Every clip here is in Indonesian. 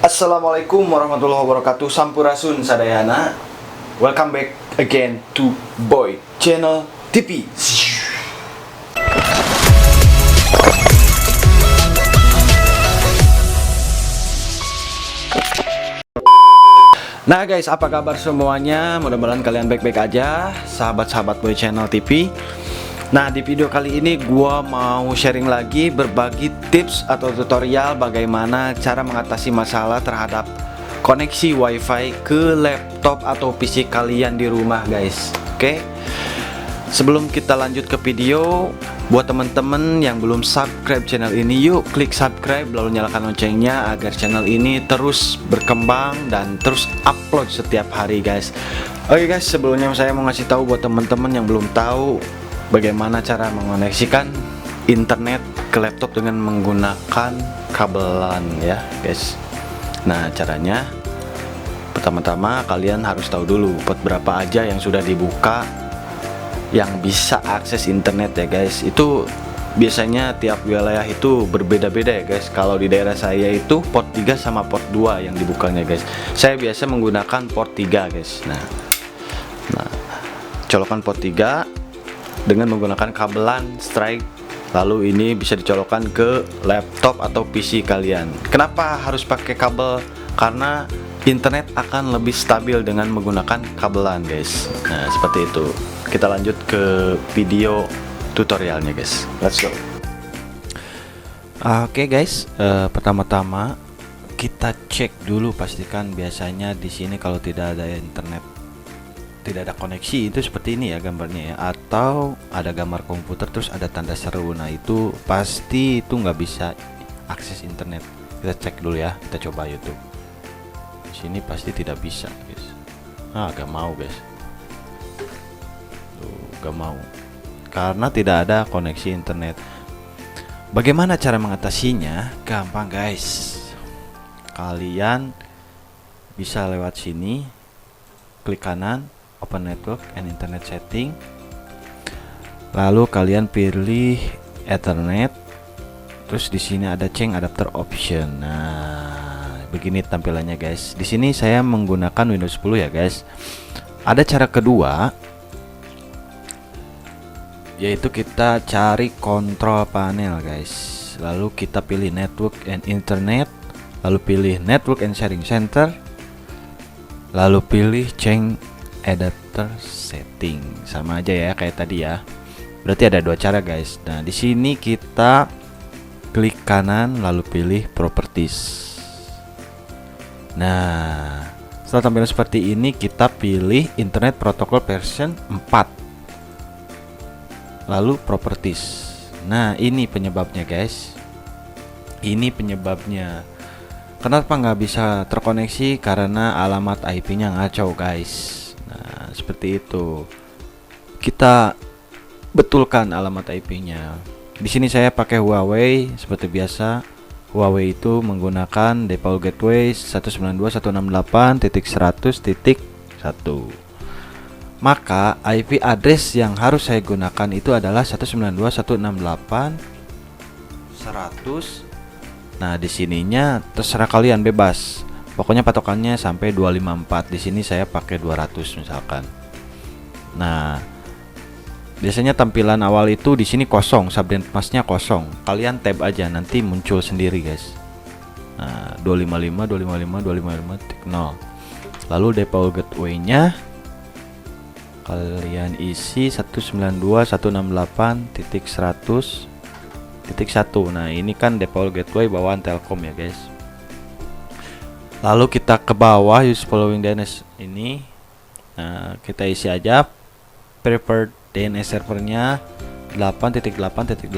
Assalamualaikum warahmatullahi wabarakatuh. Sampurasun sadayana. Welcome back again to Boy Channel TV. Nah guys, apa kabar semuanya? Mudah-mudahan kalian baik-baik aja, sahabat-sahabat Boy Channel TV. Nah, di video kali ini gua mau sharing lagi berbagi tips atau tutorial bagaimana cara mengatasi masalah terhadap koneksi WiFi ke laptop atau PC kalian di rumah, guys. Oke. Sebelum kita lanjut ke video, buat temen-temen yang belum subscribe channel ini, yuk klik subscribe lalu nyalakan loncengnya agar channel ini terus berkembang dan terus upload setiap hari, guys. Oke guys, sebelumnya saya mau ngasih tahu buat temen-temen yang belum tahu bagaimana cara mengoneksikan internet ke laptop dengan menggunakan kabelan ya guys. Nah caranya, pertama-tama kalian harus tahu dulu port berapa aja yang sudah dibuka yang bisa akses internet ya guys. Itu biasanya tiap wilayah itu berbeda-beda ya guys. Kalau di daerah saya itu port 3 sama port 2 yang dibukanya guys. Saya biasa menggunakan port 3 guys. Nah colokan port 3 dengan menggunakan kabelan strike, lalu ini bisa dicolokkan ke laptop atau PC kalian. Kenapa harus pakai kabel? Karena internet akan lebih stabil dengan menggunakan kabelan guys. Nah seperti itu. Kita lanjut ke video tutorialnya guys. Let's go. Oke guys, pertama-tama kita cek dulu, pastikan biasanya di sini kalau tidak ada internet, tidak ada koneksi, itu seperti ini ya gambarnya ya, atau ada gambar komputer terus ada tanda seru. Nah itu pasti itu nggak bisa akses internet. Kita cek dulu ya, kita coba YouTube. Di sini pasti tidak bisa guys. Gak mau guys. Tuh, gak mau karena tidak ada koneksi internet. Bagaimana cara mengatasinya? Gampang guys. Kalian bisa lewat sini, klik kanan, Open Network and Internet Setting, lalu kalian pilih Ethernet, terus di sini ada Change Adapter Option. Nah begini tampilannya guys. Di sini saya menggunakan Windows 10 ya guys. Ada cara kedua, yaitu kita cari kontrol panel guys, lalu kita pilih Network and Internet, lalu pilih Network and Sharing Center, lalu pilih Change Adapter Setting. Sama aja ya kayak tadi ya. Berarti ada dua cara guys. Nah di sini kita klik kanan lalu pilih Properties. Nah setelah tampilan seperti ini kita pilih Internet Protocol version 4, lalu Properties. Nah ini penyebabnya guys. Ini penyebabnya. Kenapa nggak bisa terkoneksi? Karena alamat IP-nya ngaco guys. Nah seperti itu. Kita betulkan alamat IP-nya. Di sini saya pakai Huawei seperti biasa. Huawei itu menggunakan default gateway 192.168.100.1. Maka IP address yang harus saya gunakan itu adalah 192.168.100. Nah di sininya terserah kalian, bebas. Pokoknya patokannya sampai 254. Di sini saya pakai 200 misalkan. Nah, biasanya tampilan awal itu di sini kosong, subnet masknya kosong. Kalian tab aja nanti muncul sendiri, guys. Nah, 255 Lalu default gateway-nya kalian isi 192.168.100.1. Nah, ini kan default gateway bawaan Telkom ya, guys. Lalu kita ke bawah use following DNS ini. Nah, kita isi aja preferred DNS servernya 8.8.8.8,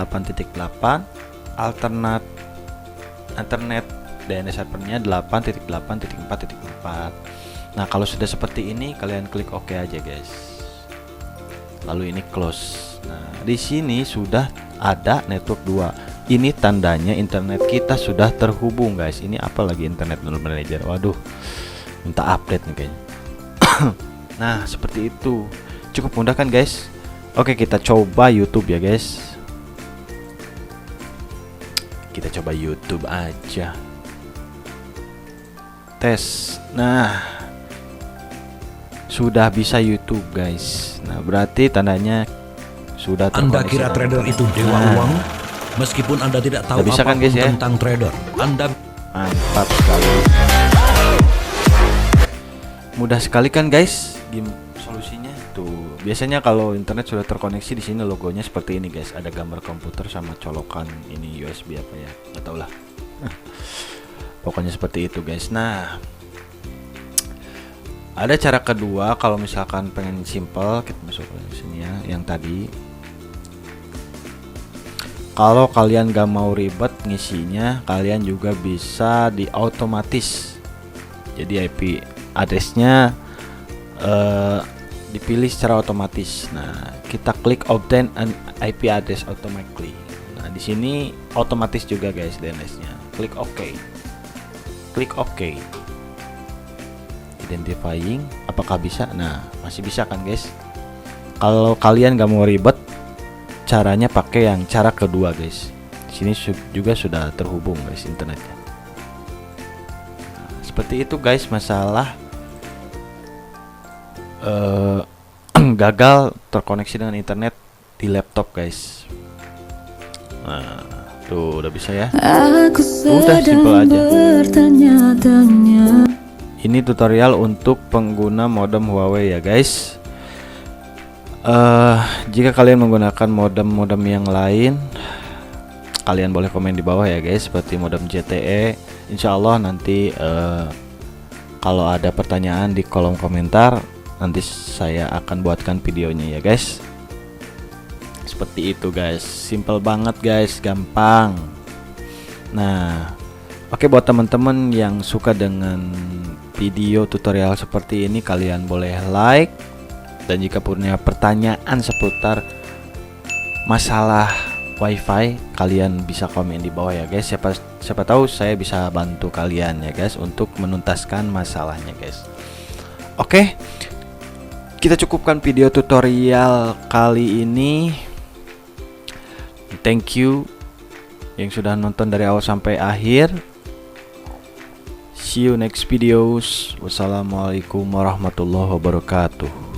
alternate DNS servernya 8.8.4.4. Nah, kalau sudah seperti ini kalian klik OK aja, guys. Lalu ini close. Nah, di sini sudah ada network 2. Ini tandanya internet kita sudah terhubung guys. Ini apalagi internet manager. Waduh, minta update nih kayaknya. Nah seperti itu, cukup mudah kan guys. Oke kita coba YouTube ya guys. Kita coba YouTube aja. tes. Nah, sudah bisa YouTube guys. Nah, berarti tandanya sudah terkoneksi. Anda kira trader itu dewa uang? Meskipun Anda tidak tahu bisa kan, apapun guys, ya? tentang trader, Anda Mantap sekali. Mudah sekali kan guys, solusinya tuh. Biasanya kalau internet sudah terkoneksi, di sini logonya seperti ini guys. Ada gambar komputer sama colokan ini USB apa ya? Nggak tahu lah. Pokoknya seperti itu guys. Nah, ada cara kedua kalau misalkan pengen simple, kita masuk ke sini ya, yang tadi. Kalau kalian gak mau ribet ngisinya, kalian juga bisa di otomatis. Jadi IP addressnya dipilih secara otomatis. Nah, kita klik obtain an IP address automatically. Nah, di sini otomatis juga guys DNS-nya. Klik OK. Klik OK. Identifying, apakah bisa? Nah, masih bisa kan guys. Kalau kalian gak mau ribet, caranya pakai yang cara kedua guys. Di sini juga sudah terhubung guys internetnya. Nah, seperti itu guys masalah gagal terkoneksi dengan internet di laptop guys. Nah, tuh udah bisa ya. Udah simple aja. Ini tutorial untuk pengguna modem Huawei ya guys. Jika kalian menggunakan modem-modem yang lain, kalian boleh komen di bawah ya guys, seperti modem ZTE. Insya Allah nanti kalau ada pertanyaan di kolom komentar, nanti saya akan buatkan videonya ya guys. Seperti itu guys, simple banget guys, gampang. Nah, oke, buat teman-teman yang suka dengan video tutorial seperti ini, kalian boleh like. Dan jika punya pertanyaan seputar masalah wifi, kalian bisa komen di bawah ya guys. Siapa tahu saya bisa bantu kalian ya guys untuk menuntaskan masalahnya guys. Oke, kita cukupkan video tutorial kali ini. Thank you yang sudah nonton dari awal sampai akhir. See you next videos. Wassalamualaikum warahmatullahi wabarakatuh.